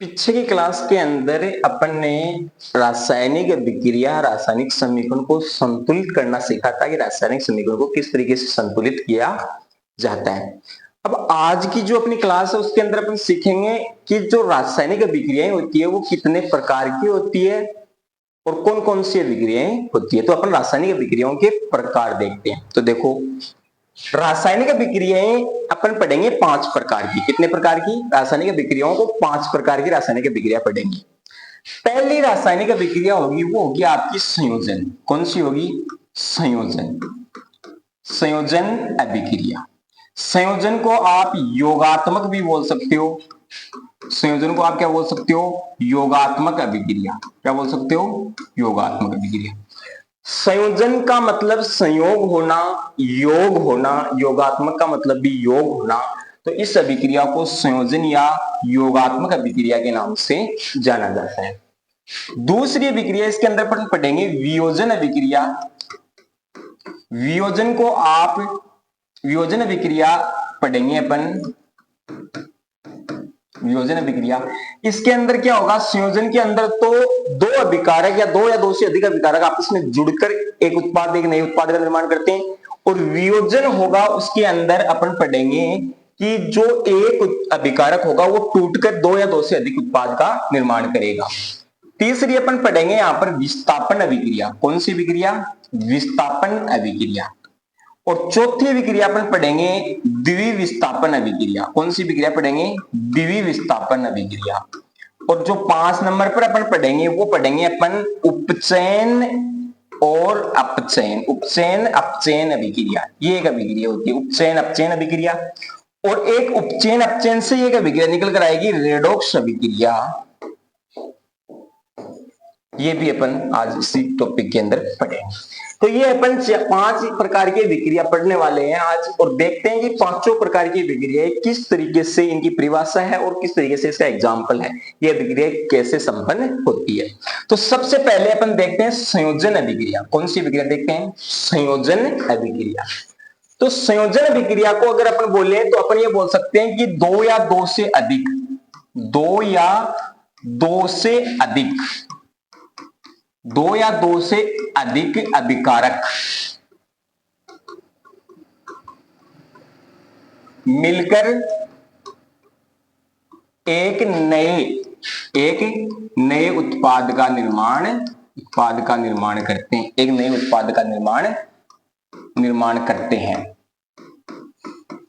पीछे की क्लास के अंदर अपन ने रासायनिक अभिक्रिया रासायनिक समीकरण को संतुलित करना सीखा था कि रासायनिक समीकरण को किस तरीके से संतुलित किया जाता है। अब आज की जो अपनी क्लास है उसके अंदर अपन सीखेंगे कि जो रासायनिक अभिक्रियाएं होती है वो कितने प्रकार की होती है और कौन कौन सी अभिक्रियाएं होती है। तो अपन रासायनिक अभिक्रियाओं के प्रकार देखते हैं। तो देखो, रासायनिक अभिक्रियाएं अपन पढ़ेंगे 5 प्रकार की। कितने प्रकार की रासायनिक अभिक्रियाओं को? 5 प्रकार की रासायनिक अभिक्रिया पढ़ेंगे। पहली रासायनिक अभिक्रिया होगी वो होगी आपकी संयोजन। कौन सी होगी? संयोजन। संयोजन अभिक्रिया। संयोजन को आप योगात्मक भी बोल सकते हो। संयोजन को आप क्या बोल सकते हो? योगात्मक अभिक्रिया। क्या बोल सकते हो? योगात्मक अभिक्रिया। संयोजन का मतलब संयोग होना, योग होना। योगात्मक का मतलब भी योग होना। तो इस अभिक्रिया को संयोजन या योगात्मक अभिक्रिया के नाम से जाना जाता है। दूसरी अभिक्रिया इसके अंदर अपन पढ़ेंगे वियोजन अभिक्रिया। वियोजन अभिक्रिया पढ़ेंगे अपन। वियोजन अभिक्रिया, इसके अंदर क्या होगा? संयोजन के अंदर तो दो अभिकारक या दो से अधिक अभिकारक आपस में जुड़कर एक उत्पाद, एक नए उत्पाद का निर्माण करते हैं। और वियोजन होगा उसके अंदर अपन पढ़ेंगे कि जो एक अभिकारक होगा वो टूटकर दो से अधिक उत्पाद का निर्माण करेगा। तीसरी अपन पढ़ेंगे यहां पर विस्थापन अभिक्रिया। कौन सी अभिक्रिया? विस्थापन अभिक्रिया। और चौथी अभिक्रिया अपन पढ़ेंगे द्विविस्थापन अभिक्रिया। कौन सी अभिक्रिया पढ़ेंगे? द्विविस्थापन अभिक्रिया। और जो 5 नंबर पर अपन पढ़ेंगे वो पढ़ेंगे अपन उपचयन और अपचयन। उपचयन अपचयन अभिक्रिया, ये एक अभिक्रिया होती है, उपचयन अपचयन अभिक्रिया। और एक उपचयन अपचयन से एक अभिक्रिया निकल कर आएगी रेडॉक्स अभिक्रिया। ये भी अपन आज इसी टॉपिक के अंदर पढ़ेंगे। तो ये अपन 5 प्रकार की विक्रिया पढ़ने वाले हैं आज, और देखते हैं कि पांचों प्रकार की विक्रिया किस तरीके से इनकी परिभाषा है और किस तरीके से इसका एग्जाम्पल है, ये विक्रिया कैसे संपन्न होती है। तो सबसे पहले अपन देखते हैं संयोजन अभिक्रिया। कौन सी विक्रिया देखते हैं? संयोजन अभिक्रिया। तो संयोजन अभिक्रिया को अगर अपन बोले तो अपन ये बोल सकते हैं कि दो या दो से अधिक अभिकारक मिलकर एक नए उत्पाद का निर्माण करते हैं। एक नए उत्पाद का निर्माण करते हैं।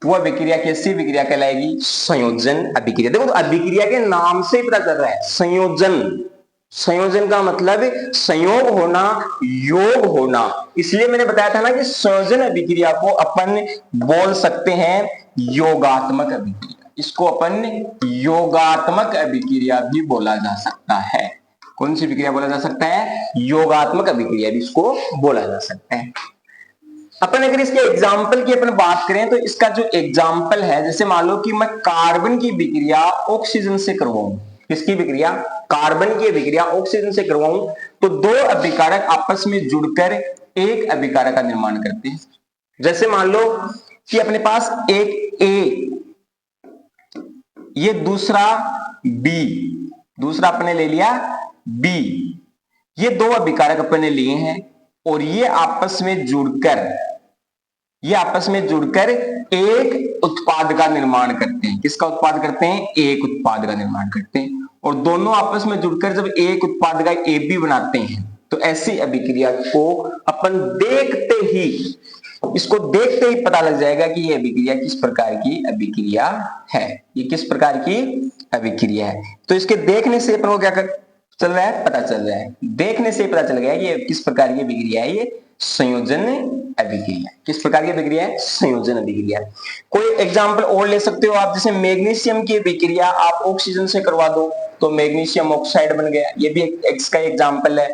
वह अभिक्रिया कैसी विक्रिया कहलाएगी? संयोजन अभिक्रिया। देखो, तो अभिक्रिया के नाम से ही पता चल रहा है संयोजन। संयोजन का मतलब संयोग होना, योग होना। इसलिए मैंने बताया था ना कि संयोजन अभिक्रिया को अपन बोल सकते हैं योगात्मक अभिक्रिया। इसको अपन योगात्मक अभिक्रिया भी बोला जा सकता है। कौन सी अभिक्रिया बोला जा सकता है? योगात्मक अभिक्रिया भी इसको बोला जा सकता है। अपन अगर इसके एग्जाम्पल की अपन बात करें तो इसका जो एग्जाम्पल है, जैसे मान लो कि मैं कार्बन की विक्रिया ऑक्सीजन से करवाऊं। किसकी विक्रिया? कार्बन की विक्रिया ऑक्सीजन से करवाऊं तो दो अभिकारक आपस में जुड़कर एक अभिकारक का निर्माण करते हैं। जैसे मान लो कि अपने पास एक ए, ये दूसरा बी, दूसरा अपने ले लिया बी। ये दो अभिकारक अपने लिए हैं और ये आपस में जुड़कर एक उत्पाद का निर्माण करते हैं। किसका उत्पाद करते हैं? एक उत्पाद का निर्माण करते हैं। और दोनों आपस में जुड़कर जब एक उत्पाद का ए बी बनाते हैं तो ऐसी अभिक्रिया को अपन देखते ही पता लग जाएगा कि ये अभिक्रिया किस प्रकार की अभिक्रिया है। ये किस प्रकार की अभिक्रिया है। तो इसके देखने से अपन को क्या चल रहा है? पता चल रहा है। देखने से पता चल गया कि ये किस प्रकार की अभिक्रिया है। ये संयोजन अभिक्रिया। किस प्रकार की अभिक्रिया है? संयोजन अभिक्रिया। कोई एग्जांपल और ले सकते हो आप, जैसे मैग्नीशियम की अभिक्रिया आप ऑक्सीजन से करवा दो तो मैग्नीशियम ऑक्साइड बन गया। ये भी इसका एग्जांपल है।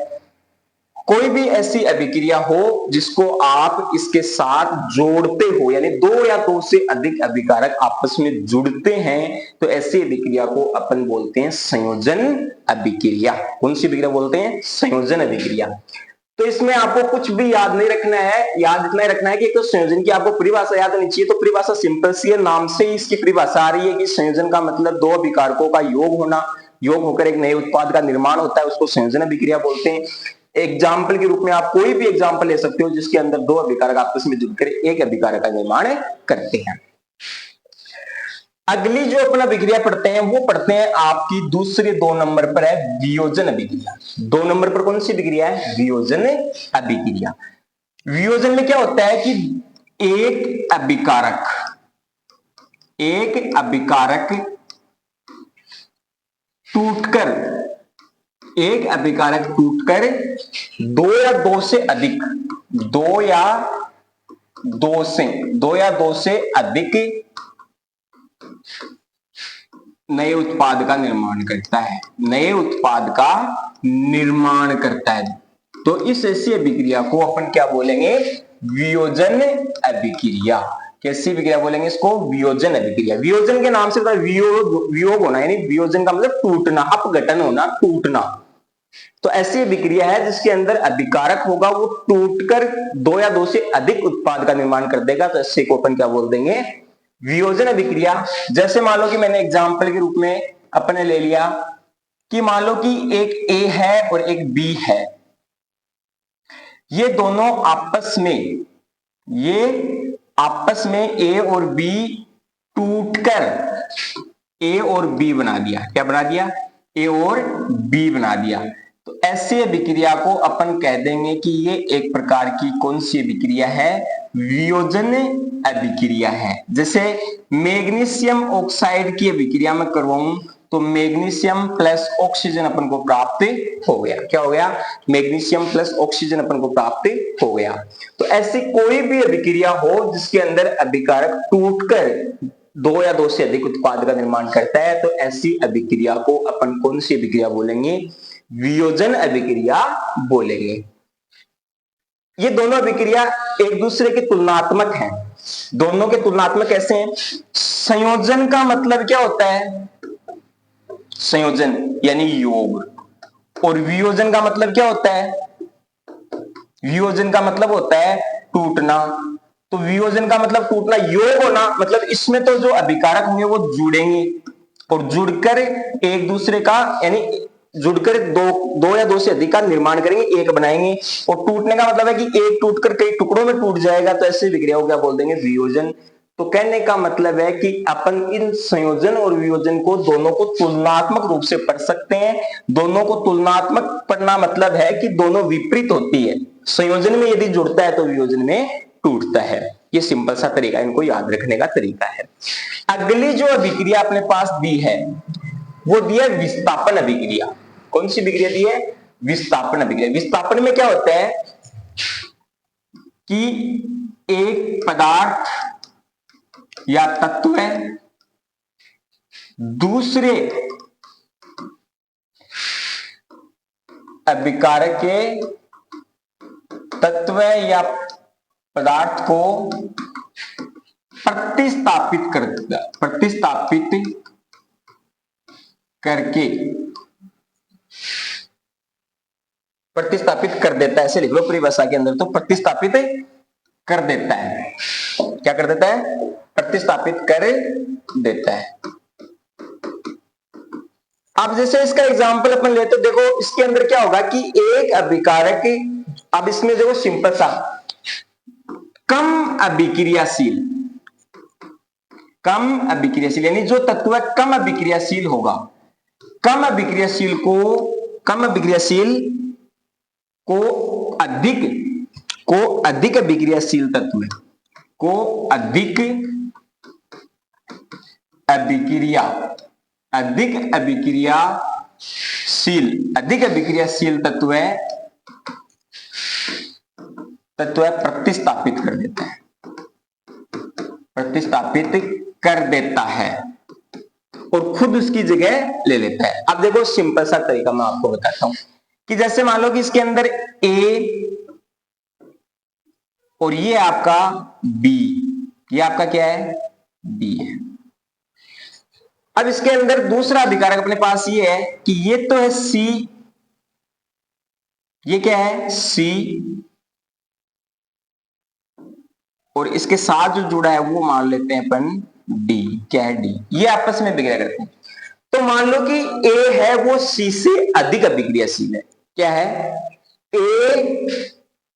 कोई भी ऐसी अभिक्रिया हो जिसको आप इसके साथ जोड़ते हो, यानी दो या दो से अधिक अभिकारक आपस में जुड़ते हैं, तो ऐसी अभिक्रिया को अपन बोलते हैं संयोजन अभिक्रिया। कौन सी अभिक्रिया बोलते हैं? संयोजन अभिक्रिया। तो इसमें आपको कुछ भी याद नहीं रखना है, याद इतना ही रखना है कि एक तो संयोजन की आपको परिभाषा याद होनी चाहिए। तो परिभाषा सिंपल सी है, नाम से ही इसकी परिभाषा आ रही है कि संयोजन का मतलब दो अभिकारकों का योग होना। योग होकर एक नए उत्पाद का निर्माण होता है, उसको संयोजन अभिक्रिया बोलते हैं। एग्जाम्पल के रूप में आप कोई भी एग्जाम्पल ले सकते हो जिसके अंदर दो अभिकारक आपस में जुड़कर एक अभिकारक का निर्माण करते हैं। अगली जो अपना अभिक्रिया पढ़ते हैं वो पढ़ते हैं आपकी दूसरे 2 नंबर पर है वियोजन अभिक्रिया। 2 नंबर पर कौन सी अभिक्रिया है? वियोजन अभिक्रिया। वियोजन में क्या होता है कि एक अभिकारक टूटकर दो या दो से अधिक नए उत्पाद का निर्माण करता है। तो इस ऐसी अभिक्रिया को अपन क्या बोलेंगे? वियोजन अभिक्रिया। कैसी अभिक्रिया बोलेंगे इसको? वियोजन अभिक्रिया। वियोजन के नाम से वियोग होना, यानी वियोजन का मतलब टूटना, अपघटन होना, टूटना। तो ऐसी अभिक्रिया है जिसके अंदर अभिकारक होगा वो टूटकर दो या दो से अधिक उत्पाद का निर्माण कर देगा। तो ऐसे को अपन क्या बोल देंगे? वियोजन अभिक्रिया। जैसे मान लो कि मैंने एग्जाम्पल के रूप में अपने ले लिया कि मान लो कि एक ए है और एक बी है, ये दोनों आपस में ए और बी टूटकर ए और बी बना दिया। क्या बना दिया? ए और बी बना दिया। तो ऐसे अभिक्रिया को अपन कह देंगे कि ये एक प्रकार की कौन सी अभिक्रिया है? वियोजन अभिक्रिया है। जैसे मैग्नीशियम ऑक्साइड की अभिक्रिया में करवाऊं तो मैग्नीशियम प्लस ऑक्सीजन अपन को प्राप्त हो गया। क्या हो गया? मैग्नीशियम प्लस ऑक्सीजन अपन को प्राप्त हो गया। तो ऐसी कोई भी अभिक्रिया हो जिसके अंदर अभिकारक टूटकर दो या दो से अधिक उत्पाद का निर्माण करता है, तो ऐसी अभिक्रिया को अपन कौन सी अभिक्रिया बोलेंगे? वियोजन अभिक्रिया बोलेंगे। ये दोनों अभिक्रिया एक दूसरे के तुलनात्मक हैं। दोनों के तुलनात्मक कैसे हैं? संयोजन का मतलब क्या होता है? संयोजन यानी योग। और वियोजन का मतलब क्या होता है? वियोजन का मतलब होता है टूटना। तो वियोजन का मतलब टूटना, योग होना मतलब इसमें तो जो अभिकारक होंगे वो जुड़ेंगे और जुड़कर एक दूसरे का, यानी जुड़कर दो या दो से अधिक का निर्माण करेंगे, एक बनाएंगे। और टूटने का मतलब है कि एक टूटकर कई टुकड़ों में टूट जाएगा। तो ऐसे विक्रिया को क्या बोल देंगे? वियोजन। तो कहने का मतलब है कि अपन इन संयोजन और वियोजन को दोनों को तुलनात्मक रूप से पढ़ सकते हैं। दोनों को तुलनात्मक पढ़ना मतलब है कि दोनों विपरीत होती है। संयोजन में यदि जुड़ता है तो वियोजन में टूटता है। ये सिंपल सा तरीका, इनको याद रखने का तरीका है। अगली जो अभिक्रिया अपने पास दी है वो दी है विस्थापन अभिक्रिया। कौन सी अभिक्रिया दी है? विस्थापन अभिक्रिया। विस्थापन में क्या होता है कि एक पदार्थ या तत्व दूसरे अभिकारक के तत्व या पदार्थ को प्रतिस्थापित कर देता है। ऐसे लिख लो परिभाषा के अंदर, तो प्रतिस्थापित कर देता है। क्या कर देता है? प्रतिस्थापित कर देता है। अब जैसे इसका एग्जांपल अपन लेते, देखो इसके अंदर क्या होगा कि एक अभिकारक, अब इसमें देखो सिंपल सा, कम अभिक्रियाशील यानी जो तत्व कम अभिक्रियाशील होगा, कम अभिक्रियाशील को अधिक अभिक्रियाशील तत्व को अधिक अभिक्रियाशील तत्व प्रतिस्थापित कर देता है और खुद उसकी जगह ले लेता है। अब देखो सिंपल सा तरीका मैं आपको बताता हूं कि जैसे मान लो कि इसके अंदर ए और ये आपका बी, ये आपका क्या है? बी है। अब इसके अंदर दूसरा अभिकारक अपने पास ये है कि ये तो है सी, ये क्या है? सी, और इसके साथ जो जुड़ा है वो मान लेते हैं अपन डी। क्या है? डी। ये आपस में अभिक्रिया करते हैं। तो मान लो कि ए है वो सी से अधिक अभिक्रियाशील है। क्या है?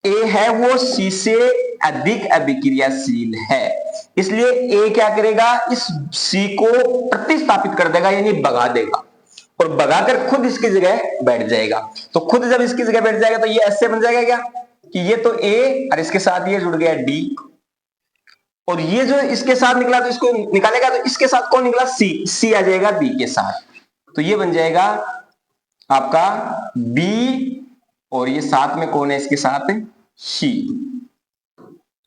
ए है वो सी से अधिक अभिक्रियाशील है, इसलिए ए क्या करेगा, इस सी को प्रतिस्थापित कर देगा, यानी भगा देगा, और भगाकर खुद इसकी जगह बैठ जाएगा। तो खुद जब इसकी जगह बैठ जाएगा तो ये ऐसे बन जाएगा क्या कि ये तो ए और इसके साथ ये जुड़ गया डी, और ये जो इसके साथ निकला तो इसको निकालेगा तो इसके साथ कौन निकला, सी आ जाएगा बी के साथ, तो ये बन जाएगा आपका बी, और ये साथ में कौन है इसके साथ, सी,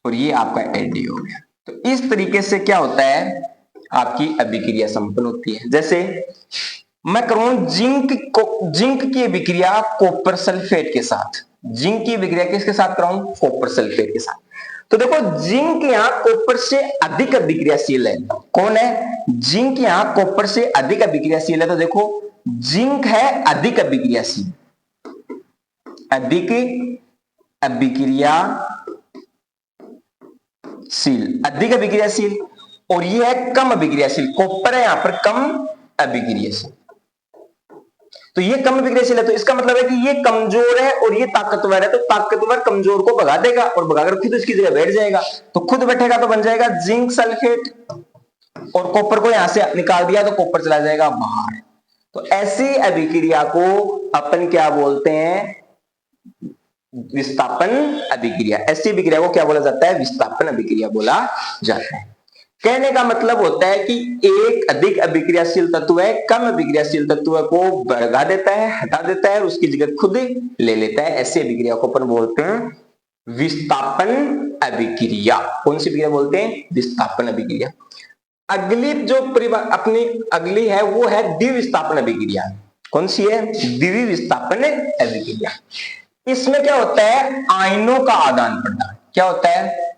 और ये आपका एडी हो गया। तो इस तरीके से क्या होता है, आपकी अभिक्रिया संपन्न होती है। जैसे मैं करूं जिंक की अभिक्रिया कॉपर सल्फेट के साथ, जिंक की अभिक्रिया किसके साथ कराऊं, कॉपर सल्फेट के साथ। तो देखो जिंक यहां कॉपर से अधिक अभिक्रियाशील है। कौन है? जिंक यहां कॉपर से अधिक अभिक्रियाशील है। तो देखो जिंक है अधिक अभिक्रियाशील, अधिक अभिक्रियाशील, अधिक अभिक्रियाशील, और ये है कम अभिक्रियाशील। कॉपर है यहां पर कम अभिक्रियाशील, तो ये कम अभिक्रियाशील है, तो इसका मतलब है कि ये कमजोर है और ये ताकतवर है, तो ताकतवर कमजोर को भगा देगा और भगाकर खुद उसकी जगह बैठ जाएगा। तो खुद बैठेगा तो बन जाएगा जिंक सल्फेट, और कॉपर को यहां से निकाल दिया तो कॉपर चला जाएगा बाहर। तो ऐसी अभिक्रिया को अपन क्या बोलते हैं, विस्थापन अभिक्रिया। ऐसी अभिक्रिया को क्या बोला जाता है, विस्थापन अभिक्रिया बोला जाता है। कहने का मतलब होता है कि एक अधिक अभिक्रियाशील तत्व है कम अभिक्रियाशील तत्व को भगा देता है, हटा देता है, उसकी जगह खुद ले लेता है। ऐसी अभिक्रिया को अपन बोलते हैं विस्थापन अभिक्रिया। कौन सी अभिक्रिया बोलते हैं, विस्थापन अभिक्रिया। अगली जो अपनी अगली है वो है द्विविस्थापन अभिक्रिया। कौन सी है, द्विविस्थापन अभिक्रिया। इसमें क्या होता है, आयनों का आदान प्रदान। क्या होता है,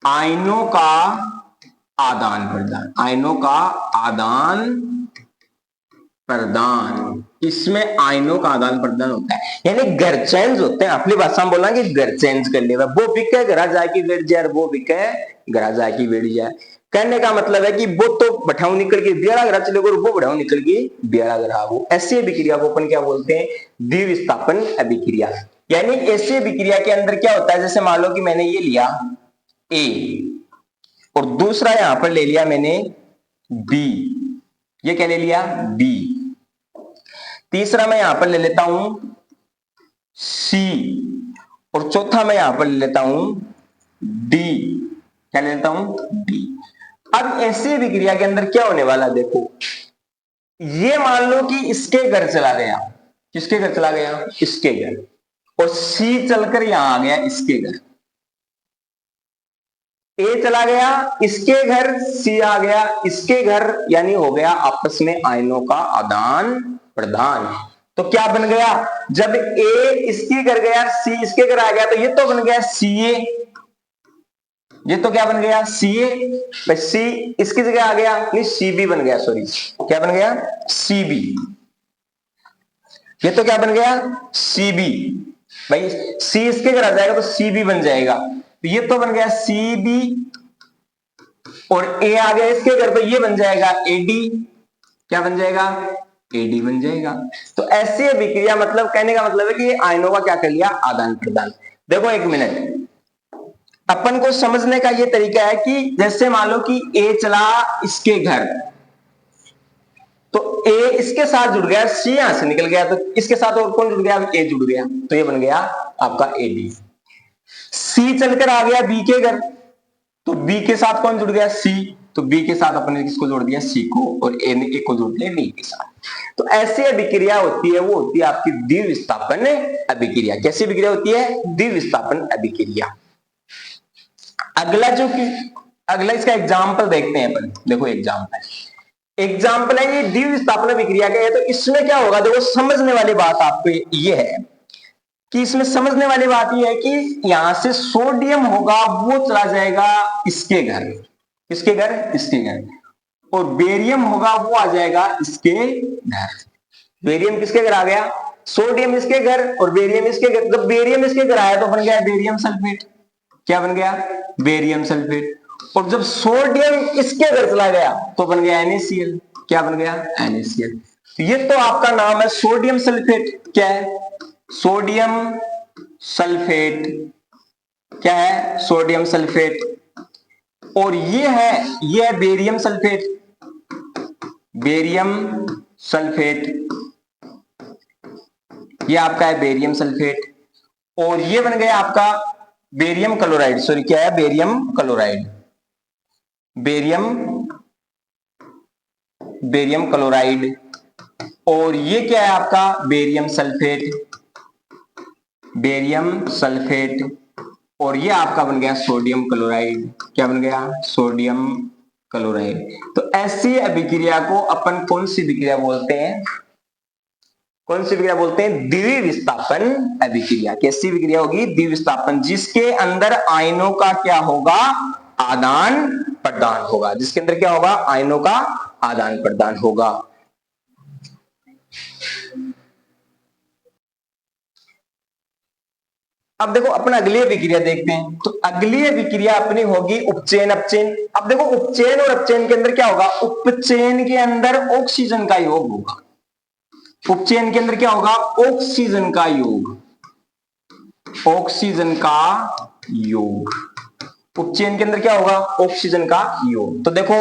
आयनों का आदान प्रदान, आयनों का आदान प्रदान। इसमें आयनों का आदान प्रदान होता है, यानी घर चेंज होते हैं। अपनी भाषा में बोला कि घर चेंज कर ले, वो बिके घरा जाए की बेट जाए, वो बिके घरा जाए की बेट जाए। कहने का मतलब है कि वो तो बैठाऊ निकल के बियाड़ा घरा चले गो, वो बैठाऊ निकल के बियाड़ा घरा हो। ऐसी अभिक्रिया को अपन क्या बोलते हैं, द्विविस्थापन अभिक्रिया। यानी ऐसी अभिक्रिया के अंदर क्या होता है, जैसे मान लो कि मैंने ये लिया ए और दूसरा यहां पर ले लिया मैंने बी, ये क्या ले लिया बी, तीसरा मैं यहां पर ले लेता हूं सी, और चौथा मैं यहां पर ले लेता हूं डी। क्या ले लेता हूं, डी। अब ऐसी अभिक्रिया के अंदर क्या होने वाला, देखो ये मान लो कि इसके घर चला गया, किसके घर चला गया, इसके घर, और सी चलकर यहां आ गया इसके घर। ए चला गया इसके घर, सी आ गया इसके घर, यानी हो गया आपस में आयनों का आदान प्रदान। तो क्या बन गया, जब ए इसके घर गया, सी इसके घर आ गया, तो ये तो बन गया सी ए। ये तो क्या बन गया, सी ए। सी इसकी जगह आ गया, नहीं सी बी बन गया, सॉरी क्या बन गया, सी बी। ये तो क्या बन गया, सी बी। भाई सी इसके घर आ जाएगा तो सी बी बन जाएगा, तो ये तो बन गया सी बी, और ए आ गया इसके घर तो ये बन जाएगा एडी। क्या बन जाएगा, एडी बन जाएगा। तो ऐसी अभिक्रिया, मतलब कहने का मतलब है कि ये आयनों का क्या कर लिया, आदान प्रदान। देखो एक मिनट, अपन को समझने का ये तरीका है कि जैसे मान लो कि ए चला इसके घर, तो ए इसके साथ जुड़ गया, सी यहां से निकल गया, तो इसके साथ और कौन जुड़ गया, ए जुड़ गया, तो ये बन गया आपका एडी। सी चलकर आ गया बी के घर, तो बी के साथ कौन जुड़ गया, सी, तो बी के साथ अपने किसको जोड़ दिया, सी को, और ए ने ए को जोड़ दिया डी के साथ। तो ऐसी अभिक्रिया होती है, वो होती है आपकी द्विविस्थापन अभिक्रिया। कैसी अभिक्रिया होती है, द्विविस्थापन अभिक्रिया। अगला इसका एग्जाम्पल देखते हैं अपन। देखो एग्जाम्पल है ये द्विविस्थापन अभिक्रिया का है, तो इसमें क्या होगा, देखो समझने वाली बात आपको ये है कि इसमें समझने वाली बात ये है कि यहां से सोडियम होगा वो चला जाएगा इसके घर, किसके घर, इसके घर, और बेरियम होगा वो आ जाएगा इसके घर। बेरियम किसके घर आ गया, सोडियम इसके घर और बेरियम इसके घर। जब बेरियम इसके घर आया तो बन गया बेरियम सल्फेट। क्या बन गया, बेरियम सल्फेट। और जब सोडियम इसके घर चला गया तो बन गया NaCl। क्या बन गया NaCl। तो ये तो आपका नाम है सोडियम सल्फेट। क्या है सोडियम सल्फेट, क्या है सोडियम सल्फेट। और ये है बेरियम सल्फेट, बेरियम सल्फेट, ये आपका है बेरियम सल्फेट। और ये बन गया आपका बेरियम क्लोराइड, सॉरी क्या है barium chloride, barium barium chloride. और ये क्या है आपका बेरियम सल्फेट, बेरियम सल्फेट। और ये आपका बन गया सोडियम क्लोराइड, क्या बन गया सोडियम क्लोराइड। तो ऐसी अभिक्रिया को अपन कौन सी विक्रिया बोलते हैं, कौन सी विक्रिया बोलते हैं द्विविस्थापन अभिक्रिया। कैसी विक्रिया होगी द्विविस्थापन, जिसके अंदर आयनों का क्या होगा आदान प्रदान होगा, जिसके अंदर क्या होगा आयनों का आदान प्रदान होगा। अब देखो अपन अगली विक्रिया देखते हैं। तो अगली विक्रिया अपनी होगी उपचयन अपचयन। अब देखो उपचयन और अपचयन के अंदर क्या होगा, उपचयन के अंदर ऑक्सीजन का योग होगा, उपचयन के अंदर क्या होगा ऑक्सीजन का योग, ऑक्सीजन का योग। उपचयन के अंदर क्या होगा ऑक्सीजन का योग। तो देखो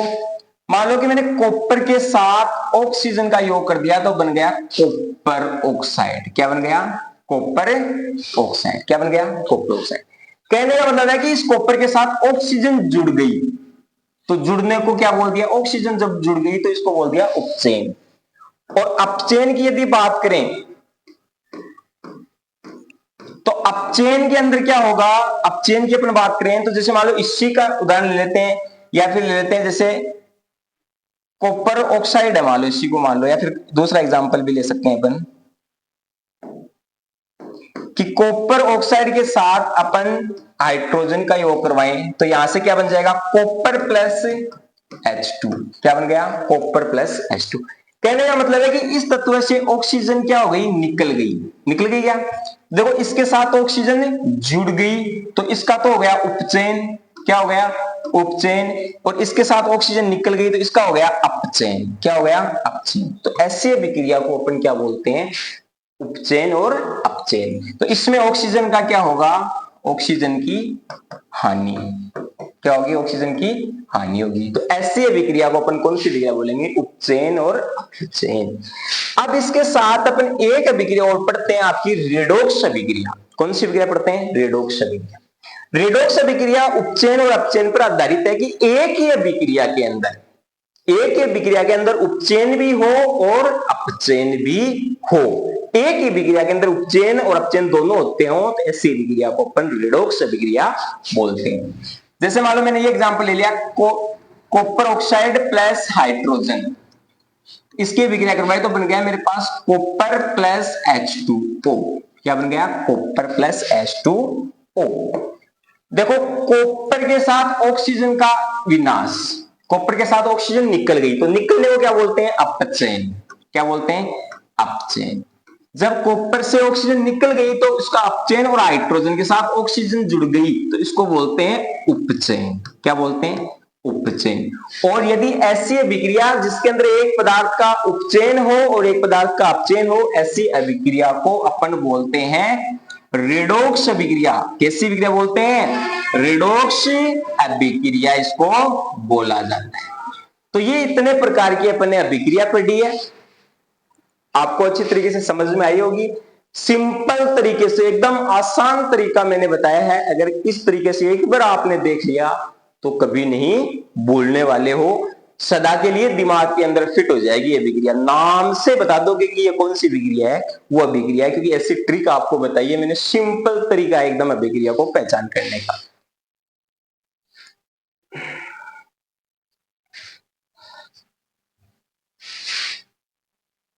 मान लो कि मैंने कॉपर के साथ ऑक्सीजन का योग कर दिया तो बन गया कॉपर ऑक्साइड। क्या बन गया कॉपर ऑक्साइड, क्या बन गया कॉपर ऑक्साइड। कहने का मतलब है कि इस कॉपर के साथ ऑक्सीजन जुड़ गई, तो जुड़ने को क्या बोल दिया ऑक्सीजन जब जुड़ गई तो इसको बोल दिया उपचयन। और अपचयन की यदि बात करें तो अपचयन के अंदर क्या होगा, अपचयन की अपन बात करें तो जैसे मान लो इसी का उदाहरण ले लेते हैं, या फिर ले लेते हैं जैसे कॉपर ऑक्साइड है मान लो, इसी को मान लो, या फिर दूसरा एग्जांपल भी ले सकते हैं अपन कि कॉपर ऑक्साइड के साथ अपन हाइड्रोजन का योग करवाएं तो यहां से क्या बन जाएगा कॉपर प्लस H2। क्या बन गया कॉपर प्लस H2। कहने का मतलब है कि इस तत्व से ऑक्सीजन क्या हो गई निकल गई, निकल गई। क्या देखो इसके साथ ऑक्सीजन जुड़ गई तो इसका तो हो गया उपचयन, क्या हो गया उपचयन। और इसके साथ ऑक्सीजन निकल गई तो इसका हो गया अपचयन, क्या हो गया अपचयन। तो ऐसे विक्रिया को अपन क्या बोलते हैं उपचयन और अपचयन। तो इसमें ऑक्सीजन का क्या होगा ऑक्सीजन की हानि, क्या होगी ऑक्सीजन की हानि होगी। तो ऐसी विक्रिया को अपन कौन सी विक्रिया बोलेंगे उपचयन और अपचयन। अब इसके साथ अपन एक विक्रिया और पढ़ते हैं आपकी रेडॉक्स अभिक्रिया। कौन सी विक्रिया पढ़ते हैं रेडॉक्स अभिक्रिया। रेडॉक्स अभिक्रिया उपचयन और अपचयन पर आधारित है कि एक ही अभिक्रिया के अंदर, एक ही विक्रिया के अंदर उपचयन भी हो और अपचयन भी हो, एक ही विक्रिया के अंदर उपचयन और अपचयन दोनों होते हो तो ऐसी विक्रिया को अपन रेडॉक्स अभिक्रिया बोलते हैं। जैसे मान लो मैंने ये एग्जांपल ले लिया कॉपर ऑक्साइड प्लस हाइड्रोजन, इसकी विक्रिया करवाई तो बन गया मेरे पास कॉपर प्लस H2O। क्या बन गया कॉपर प्लस H2O। देखो कॉपर के साथ ऑक्सीजन का विनाश, कॉपर के साथ ऑक्सीजन निकल गई तो निकलने को क्या बोलते हैं अपचयन, क्या बोलते हैं अपचयन। जब कॉपर से ऑक्सीजन निकल गई तो उसका अपचयन और हाइड्रोजन के साथ ऑक्सीजन जुड़ गई तो इसको बोलते हैं उपचयन, क्या बोलते हैं उपचयन। और यदि ऐसी अभिक्रिया जिसके अंदर एक पदार्थ का उपचयन हो और एक पदार्थ का अपचयन हो, ऐसी अभिक्रिया को अपन बोलते हैं रेडॉक्स अभिक्रिया। कैसी अभिक्रिया बोलते हैं रेडॉक्स अभिक्रिया इसको बोला जाता है। तो ये इतने प्रकार की अपन ने अभिक्रिया पढ़ी है, आपको अच्छी तरीके से समझ में आई होगी। सिंपल तरीके से एकदम आसान तरीका मैंने बताया है, अगर इस तरीके से एक बार आपने देख लिया तो कभी नहीं भूलने वाले हो, सदा के लिए दिमाग के अंदर फिट हो जाएगी ये विक्रिया। नाम से बता दोगे कि ये कौन सी विक्रिया है, वो अभिक्रिया है, क्योंकि ऐसी ट्रिक आपको बताइए मैंने, सिंपल तरीका एकदम अभिक्रिया को पहचान करने का।